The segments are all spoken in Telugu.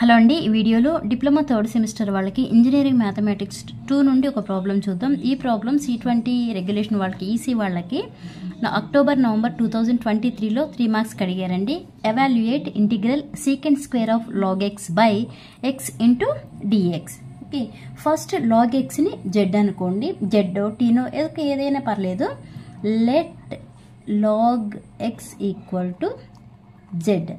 హలో అండి, ఈ వీడియోలో డిప్లొమా థర్డ్ సెమిస్టర్ వాళ్ళకి ఇంజనీరింగ్ మ్యాథమెటిక్స్ 2 నుండి ఒక ప్రాబ్లం చూద్దాం. ఈ ప్రాబ్లం C20 రెగ్యులేషన్ వాళ్ళకి ఈసీ వాళ్ళకి అక్టోబర్ నవంబర్ 2023లో 3 మార్క్స్ అడిగారండి. Evaluate integral secant square of log x by x into dx. Okay, first log ఎక్స్ని జెడ్ అనుకోండి, జెడ్డో టీనో ఏదైనా పర్లేదు. Let log x equal to z.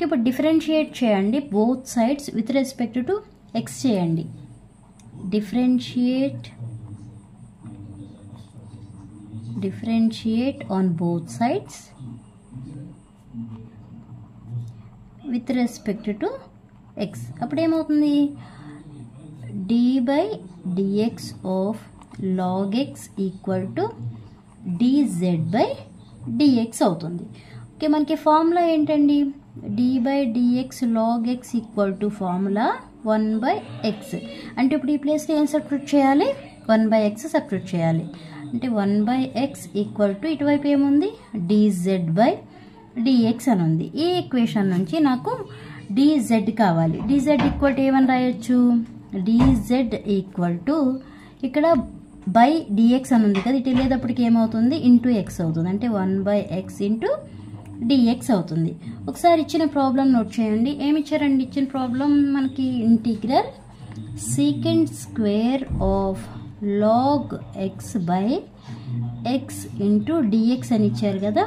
ఇప్పుడు డిఫరెన్షియేట్ చేయండి both sides with respect to x చేయండి. Differentiate on both sides with respect to x. అప్పుడు ఏమవుతుంది? D by dx of log x equal to dz by dx అవుతుంది. ఓకే, మనకి ఫార్ములా ఏంటండి? D by dx log x equal to formula 1/x. అంటే ఇప్పుడు ఈ ప్లేస్లో ఏం సబ్స్టిట్యూట్ చేయాలి? 1/x సబ్స్టిట్యూట్ చేయాలి. అంటే 1/x ఈక్వల్ టు ఇటువైపు ఏముంది? డిజెడ్ బై డిఎక్స్ అని ఉంది. ఈ ఈక్వేషన్ నుంచి నాకు డిజెడ్ కావాలి. డిజెడ్ ఈక్వల్ టు ఏమని రాయొచ్చు? డిజెడ్ ఈక్వల్ టు ఇక్కడ బై డిఎక్స్ అని ఉంది కదా, ఇటు వెళ్ళేటప్పటికి ఏమవుతుంది? ఇంటూ ఎక్స్ అవుతుంది. అంటే 1/x ఇంటూ డిఎక్స్ అవుతుంది. ఒకసారి ఇచ్చిన ప్రాబ్లం నోట్ చేయండి. ఏమి ఇచ్చారండి? ఇచ్చిన ప్రాబ్లం మనకి integral secant square of log x by x into dx అని ఇచ్చారు కదా.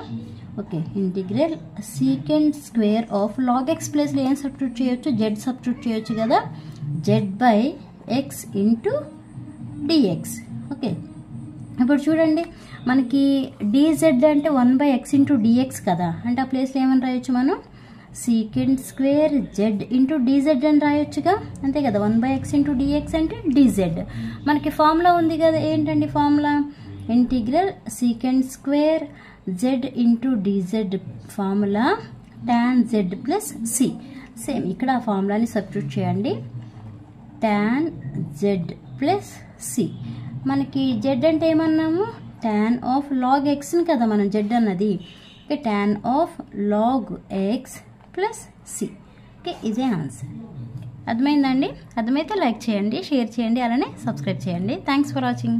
Okay, integral secant square of log x ప్లేస్లో ఏం సబ్స్టిట్యూట్ చేయొచ్చు? జెడ్ సబ్స్టిట్యూట్ చేయొచ్చు కదా. Z by x into dx. Okay, ఇప్పుడు చూడండి, మనకి డిజెడ్ అంటే 1/x ఇంటూ డిఎక్స్ కదా. అంటే ఆ ప్లేస్లో ఏమని రాయొచ్చు మనం? Secant square z into dz అని రాయొచ్చుగా, అంతే కదా. 1/x ఇంటూ డిఎక్స్ అంటే డిజెడ్. మనకి ఫార్ములా ఉంది కదా, ఏంటండి formula? Integral secant square z into dz formula tan z plus c. Same ఇక్కడ ఆ ఫార్ములాని సబ్స్టిట్యూట్ చేయండి. tan z plus c. మనకి జెడ్ అంటే ఏమన్నాము? tan ఆఫ్ లాగ్ ఎక్స్ని కదా మనం జెడ్ అన్నది. Okay, tan of log x plus c. Okay, ఇదే ఆన్సర్. అర్థమైందండి? అర్థమైతే లైక్ చేయండి, షేర్ చేయండి, అలానే సబ్స్క్రైబ్ చేయండి. Thanks for watching.